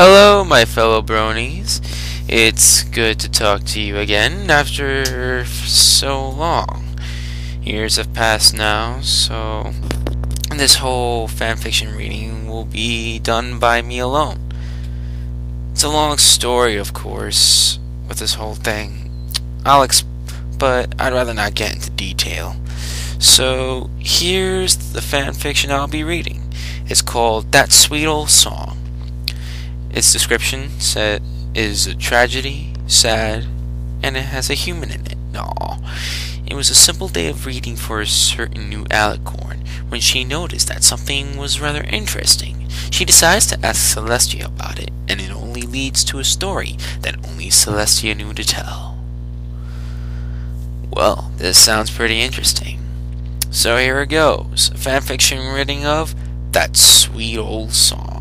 Hello, my fellow bronies. It's good to talk to you again after so long. Years have passed now, so this whole fanfiction reading will be done by me alone. It's a long story, of course, with this whole thing. But I'd rather not get into detail. So here's the fanfiction I'll be reading. It's called That Sweet Old Song. Its description is a tragedy, sad, and it has a human in it. Aww. It was a simple day of reading for a certain new Alicorn when she noticed that something was rather interesting. She decides to ask Celestia about it, and it only leads to a story that only Celestia knew to tell. Well, this sounds pretty interesting. So here it goes, a fanfiction reading of That Sweet Old Song.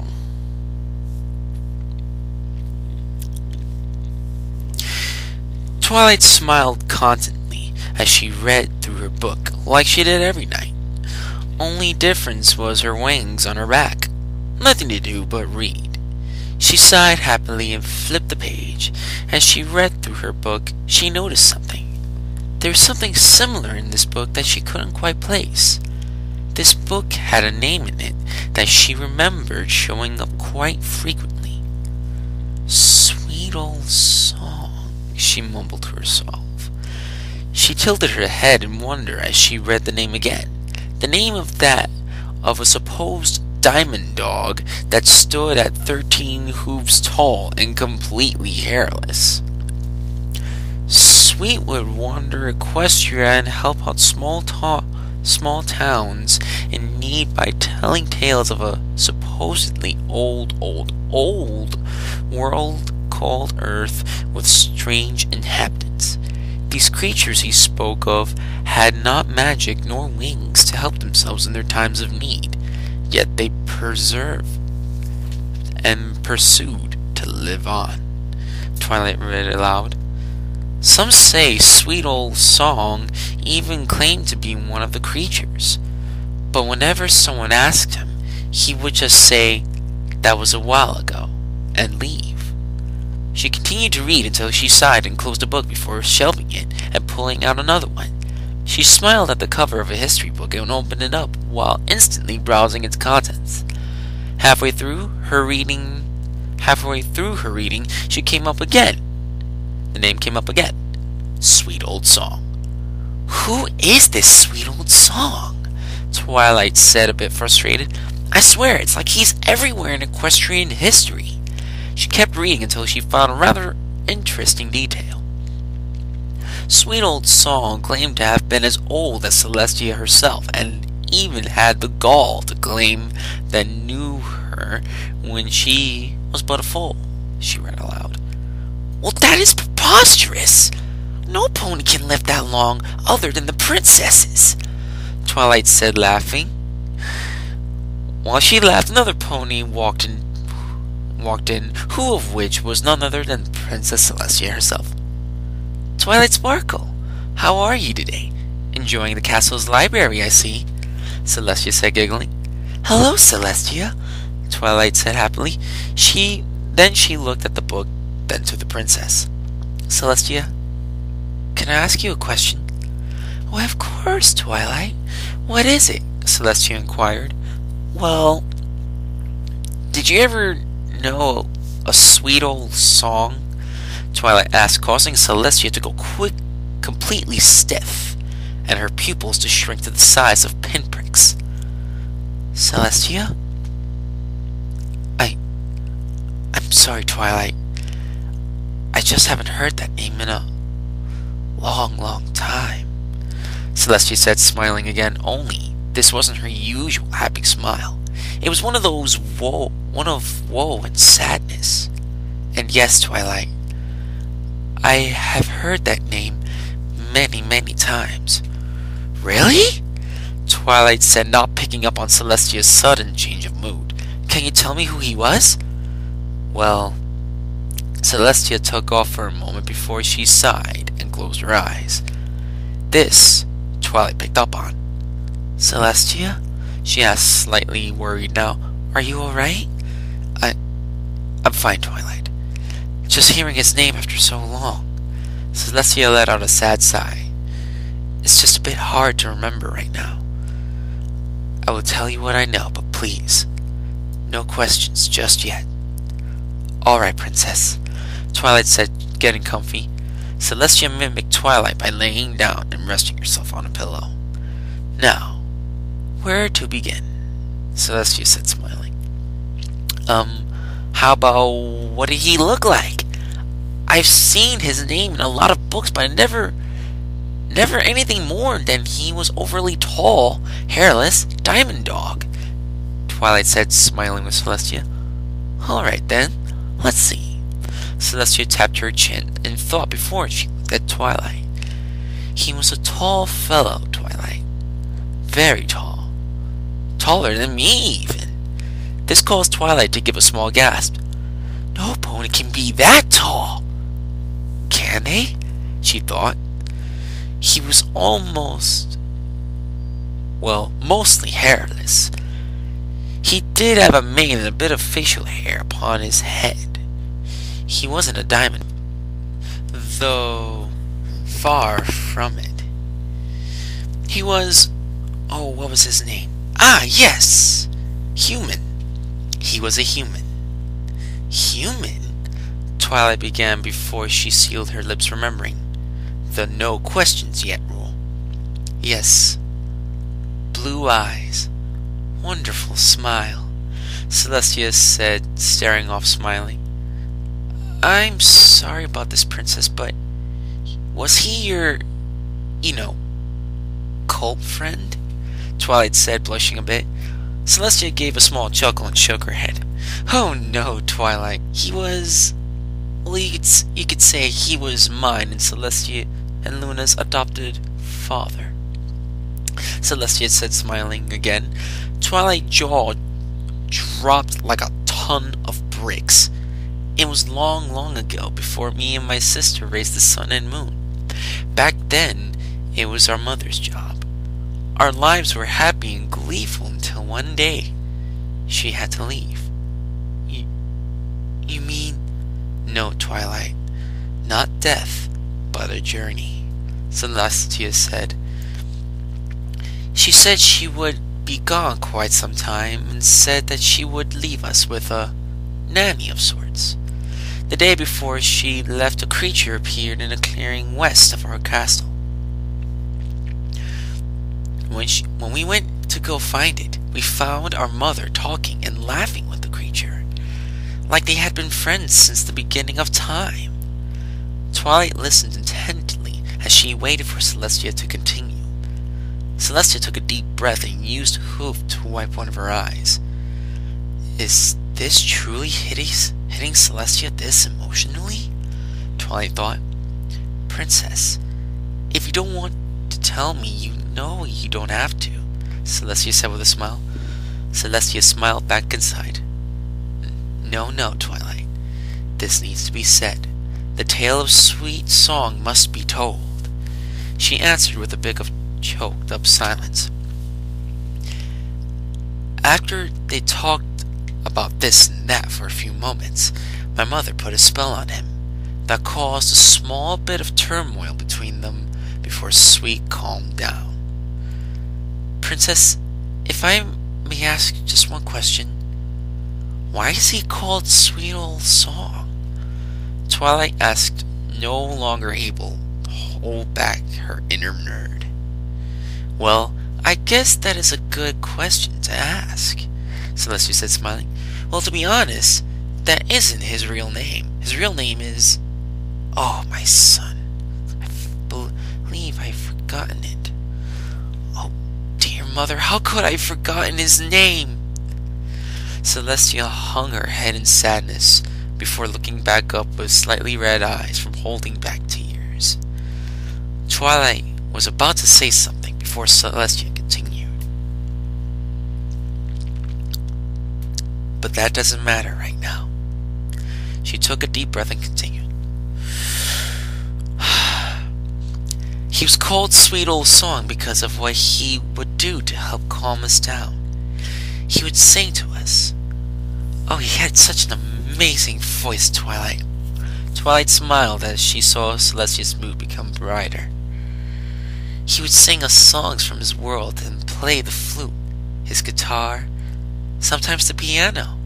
Twilight smiled contentedly as she read through her book, like she did every night. Only difference was her wings on her back. Nothing to do but read. She sighed happily and flipped the page. As she read through her book, she noticed something. There was something similar in this book that she couldn't quite place. This book had a name in it that she remembered showing up quite frequently. Sweet old song, she mumbled to herself. She tilted her head in wonder as she read the name again. The name of a supposed diamond dog that stood at 13 hooves tall and completely hairless. Sweet would wander Equestria and help out small towns in need by telling tales of a supposedly old world called Earth with strange inhabitants. These creatures he spoke of had not magic nor wings to help themselves in their times of need, yet they pursued to live on. Twilight read aloud. Some say Sweet Old Song even claimed to be one of the creatures, but whenever someone asked him, he would just say, "That was a while ago," and leave. She continued to read until she sighed and closed the book before shelving it and pulling out another one. She smiled at the cover of a history book and opened it up while instantly browsing its contents. Halfway through her reading, she came up again. The name came up again. Sweet Old Song. Who is this Sweet Old Song? Twilight said, a bit frustrated. I swear, it's like he's everywhere in equestrian history. She kept reading until she found a rather interesting detail. Sweet Old Song claimed to have been as old as Celestia herself, and even had the gall to claim that knew her when she was but a foal, she read aloud. Well, that is preposterous! No pony can live that long other than the princesses, Twilight said, laughing. While she laughed, another pony walked in, who of which was none other than Princess Celestia herself. Twilight Sparkle, how are you today? Enjoying the castle's library, I see, Celestia said, giggling. Hello, Celestia, Twilight said happily. Then she looked at the book, then to the princess. Celestia, can I ask you a question? Why, of course, Twilight. What is it? Celestia inquired. Well, did you ever know a sweet old song? Twilight asked, causing Celestia to go completely stiff, and her pupils to shrink to the size of pinpricks. Celestia? I'm sorry, Twilight. I just haven't heard that name in a long time, Celestia said, smiling again, only this wasn't her usual happy smile. It was one of woe and sadness. And yes, Twilight, I have heard that name many times. Really? Twilight said, not picking up on Celestia's sudden change of mood. Can you tell me who he was? Well, Celestia took off for a moment before she sighed and closed her eyes. This Twilight picked up on. Celestia? She asked, slightly worried now. Are you alright? I'm fine, Twilight. Just hearing his name after so long. Celestia let out a sad sigh. It's just a bit hard to remember right now. I will tell you what I know, but please, no questions just yet. Alright, Princess, Twilight said, getting comfy. Celestia mimicked Twilight by laying down and resting herself on a pillow. Now, where to begin? Celestia said, smiling. How about what did he look like? I've seen his name in a lot of books, but I never anything more than he was overly tall, hairless, diamond dog. Twilight said, smiling with Celestia. Alright then, let's see. Celestia tapped her chin and thought before she looked at Twilight. He was a tall fellow, Twilight. Very tall. Taller than me, even. This caused Twilight to give a small gasp. No pony can be that tall. Can they? She thought. He was mostly hairless. He did have a mane and a bit of facial hair upon his head. He wasn't a diamond, though far from it. He was, what was his name? Ah, yes! Human. He was a human. Human? Twilight began before she sealed her lips, remembering the no questions yet rule. Yes. Blue eyes. Wonderful smile. Celestia said, staring off, smiling. I'm sorry about this, Princess, but was he your, cult friend? Twilight said, blushing a bit. Celestia gave a small chuckle and shook her head. Oh no, Twilight. He was... Well, you could say he was mine and Celestia and Luna's adopted father. Celestia said, smiling again. Twilight's jaw dropped like a ton of bricks. It was long, long ago, before me and my sister raised the sun and moon. Back then, it was our mother's job. Our lives were happy and gleeful until one day she had to leave. You mean? No, Twilight. Not death, but a journey, Celestia said. She said she would be gone quite some time and said that she would leave us with a nanny of sorts. The day before she left, a creature appeared in a clearing west of our castle. When we went to go find it, we found our mother talking and laughing with the creature, like they had been friends since the beginning of time. Twilight listened intently as she waited for Celestia to continue. Celestia took a deep breath and used a hoof to wipe one of her eyes. Is this truly hitting Celestia this emotionally? Twilight thought. Princess, if you don't want to tell me, you know you don't have to, Celestia said with a smile. Celestia smiled back inside. No, Twilight. This needs to be said. The tale of sweet song must be told. She answered with a bit of choked up silence. After they talked about this and that for a few moments, my mother put a spell on him that caused a small bit of turmoil between them before Sweet calmed down. Princess, if I may ask just one question, why is he called Sweet Old Song? Twilight asked, no longer able to hold back her inner nerd. Well, I guess that is a good question to ask, Celestia said, smiling. Well, to be honest, that isn't his real name. His real name is... Oh, my son. I believe I've forgotten it. Oh, dear mother, how could I have forgotten his name? Celestia hung her head in sadness before looking back up with slightly red eyes from holding back tears. Twilight was about to say something before Celestia continued. But that doesn't matter right now. She took a deep breath and continued. He was called Sweet Old Song because of what he would do to help calm us down. He would sing to us. Oh, he had such an amazing voice, Twilight. Twilight smiled as she saw Celestia's mood become brighter. He would sing us songs from his world and play the flute, his guitar, sometimes the piano.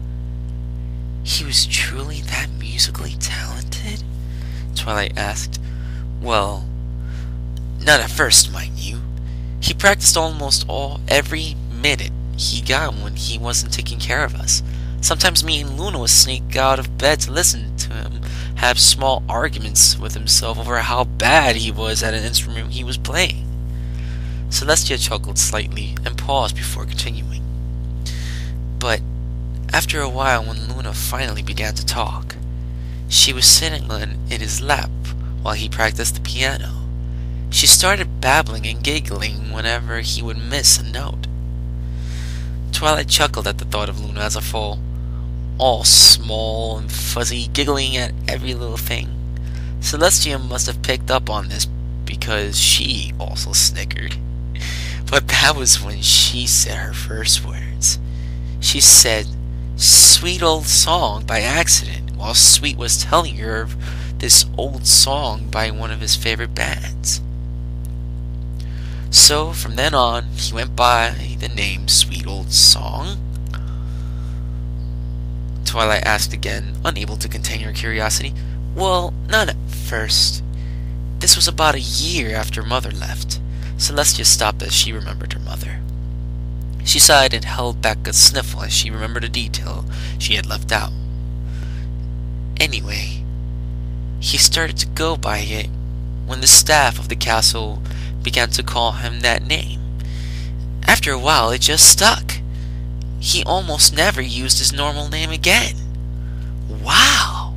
He was truly that musically talented? Twilight asked. Well, not at first, mind you. He practiced almost every minute he got when he wasn't taking care of us. Sometimes me and Luna would sneak out of bed to listen to him have small arguments with himself over how bad he was at an instrument he was playing. Celestia chuckled slightly and paused before continuing. But after a while, when Luna finally began to talk, she was sitting in his lap while he practiced the piano. She started babbling and giggling whenever he would miss a note. Twilight chuckled at the thought of Luna as a foal, all small and fuzzy, giggling at every little thing. Celestia must have picked up on this because she also snickered. But that was when she said her first words. She said, "Sweet old song," by accident, while Sweet was telling her of this old song by one of his favorite bands. So from then on, he went by the name Sweet Old Song. Twilight asked again, unable to contain her curiosity. Well, not at first. This was about a year after Mother left. Celestia stopped as she remembered her mother. She sighed and held back a sniffle as she remembered a detail she had left out. Anyway, he started to go by it when the staff of the castle began to call him that name. After a while, it just stuck. He almost never used his normal name again. Wow,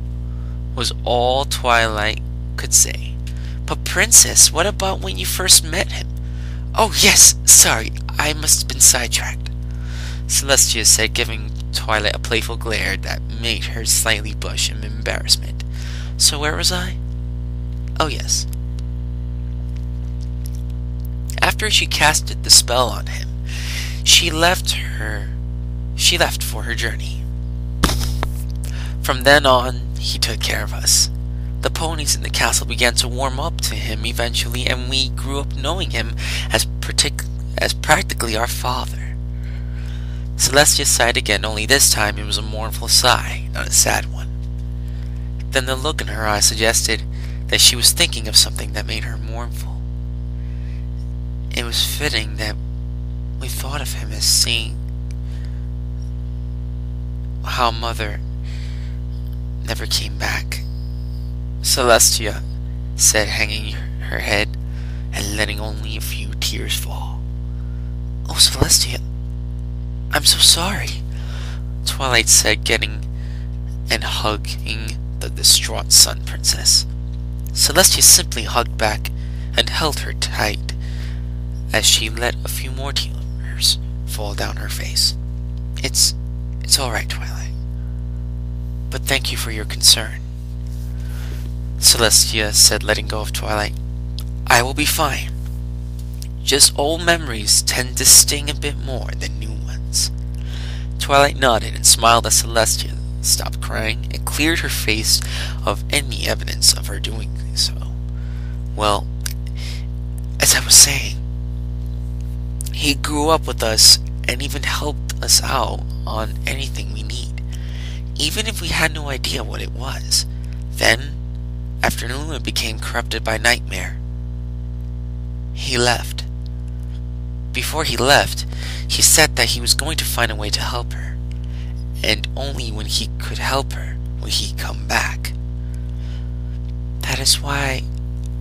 was all Twilight could say. But Princess, what about when you first met him? Oh yes, sorry, I must have been sidetracked, Celestia said, giving Twilight a playful glare that made her slightly blush in embarrassment. So where was I? Oh yes. After she casted the spell on him, she left for her journey. From then on, he took care of us. The ponies in the castle began to warm up to him eventually, and we grew up knowing him as practically our father. Celestia sighed again, only this time it was a mournful sigh, not a sad one. Then the look in her eyes suggested that she was thinking of something that made her mournful. It was fitting that we thought of him as seeing how Mother never came back, Celestia said, hanging her head and letting only a few tears fall. Oh, Celestia, I'm so sorry, Twilight said, getting and hugging the distraught Sun Princess. Celestia simply hugged back and held her tight as she let a few more tears fall down her face. It's all right, Twilight. But thank you for your concern, Celestia said, letting go of Twilight. I will be fine. Just old memories tend to sting a bit more than new ones. Twilight nodded and smiled as Celestia stopped crying and cleared her face of any evidence of her doing so. Well, as I was saying, he grew up with us and even helped us out on anything we need, even if we had no idea what it was. Then, after Luna became corrupted by Nightmare, he left. Before he left, he said that he was going to find a way to help her, and only when he could help her would he come back. That is why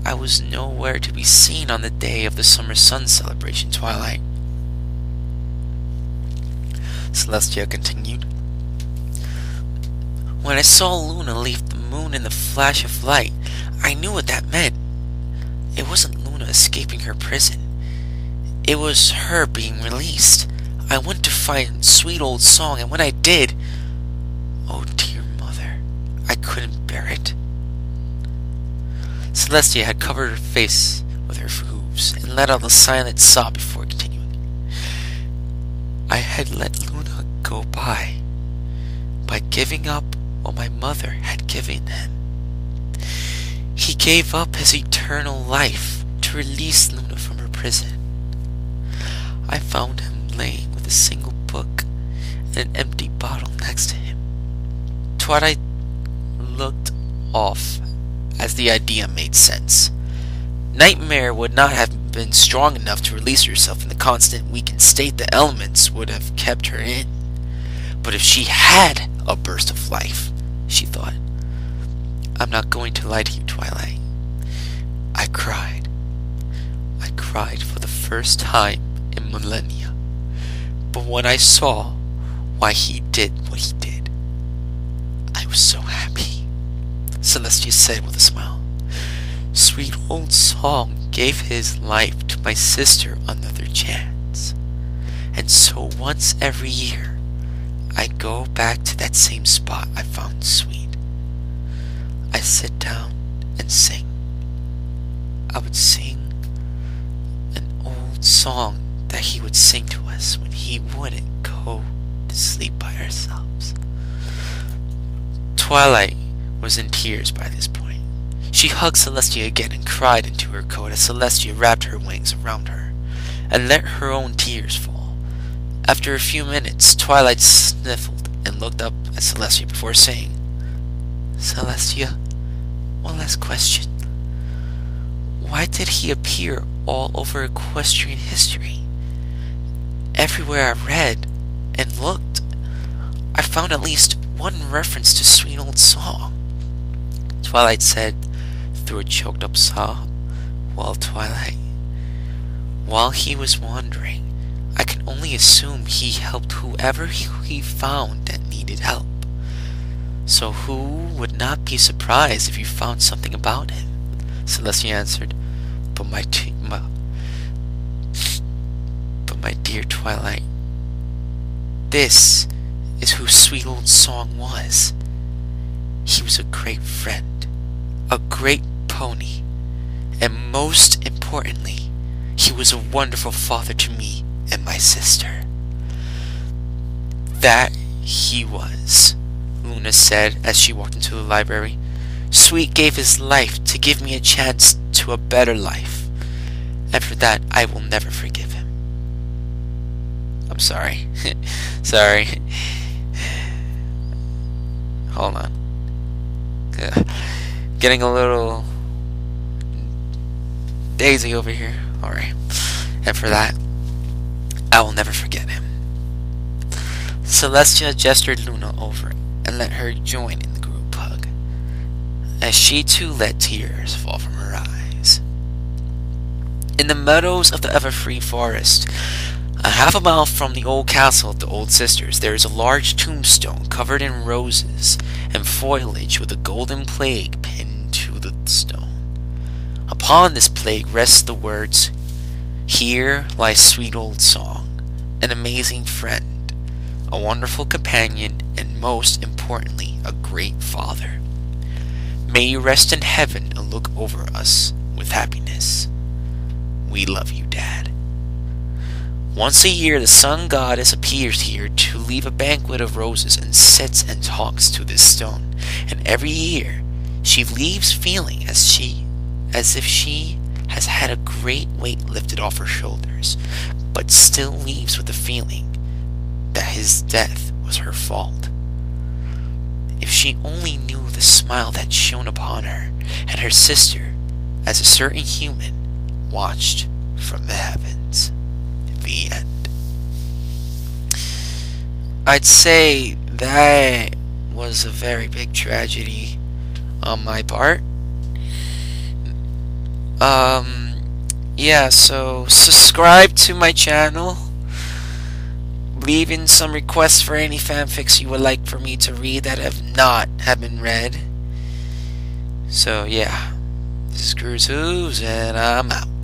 I was nowhere to be seen on the day of the Summer Sun celebration, Twilight, Celestia continued. When I saw Luna leave the moon in the flash of light, I knew what that meant. It wasn't Luna escaping her prison. It was her being released. I went to find Sweet Old Song, and when I did, oh dear Mother, I couldn't bear it. Celestia had covered her face with her hooves and let out a silent sob before continuing. I had let Luna go by giving up what my mother had given him. He gave up his eternal life to release Luna from her prison. I found him laying with a single book and an empty bottle next to him. Twilight looked off as the idea made sense. Nightmare would not have been strong enough to release herself in the constant weakened state the elements would have kept her in. But if she had a burst of life, she thought, I'm not going to lie to you, Twilight. I cried. I cried for the first time in millennia. But when I saw why he did what he did, I was so happy, Celestia said with a smile. Sweet old Song gave his life to my sister another chance. And so once every year, I go back to that same spot I found Sweet. I sit down and sing. I would sing an old song that he would sing to us when he wouldn't go to sleep by ourselves. Twilight was in tears by this point. She hugged Celestia again and cried into her coat as Celestia wrapped her wings around her and let her own tears fall. After a few minutes, Twilight sniffled and looked up at Celestia before saying, Celestia, one last question. Why did he appear all over equestrian history? Everywhere I read and looked, I found at least one reference to Sweet Old Song. Twilight said through a choked up sob. Well, Twilight, while he was wandering, I can only assume he helped whoever he found that needed help. So who would not be surprised if you found something about him? Celestia answered. But my dear Twilight, this is who Sweet Old Song was. He was a great friend, a great pony, and most importantly, he was a wonderful father to me and my sister. That he was, Luna said as she walked into the library. Sweet gave his life to give me a chance to a better life, and for that I will never forgive him. I'm sorry. Sorry. Hold on. Getting a little daisy over here. Alright. And for that, I will never forget him. Celestia gestured Luna over and let her join in the group hug, as she too let tears fall from her eyes. In the meadows of the Everfree Forest, a half a mile from the old castle of the Old Sisters, there is a large tombstone covered in roses and foliage with a golden plague pinned to the stone. Upon this plague rests the words, Here lies Sweet Old Song, an amazing friend, a wonderful companion, and most importantly, a great father. May you rest in heaven and look over us with happiness. We love you, Dad. Once a year, the sun goddess appears here to leave a banquet of roses and sits and talks to this stone. And every year, she leaves feeling as if she has had a great weight lifted off her shoulders, but still leaves with the feeling that his death was her fault. If she only knew the smile that shone upon her and her sister as a certain human watched from the heavens. The end. I'd say that was a very big tragedy on my part. Yeah, so subscribe to my channel. Leave in some requests for any fanfics you would like for me to read that have been read. So yeah, this is Connie'sCruz and I'm out.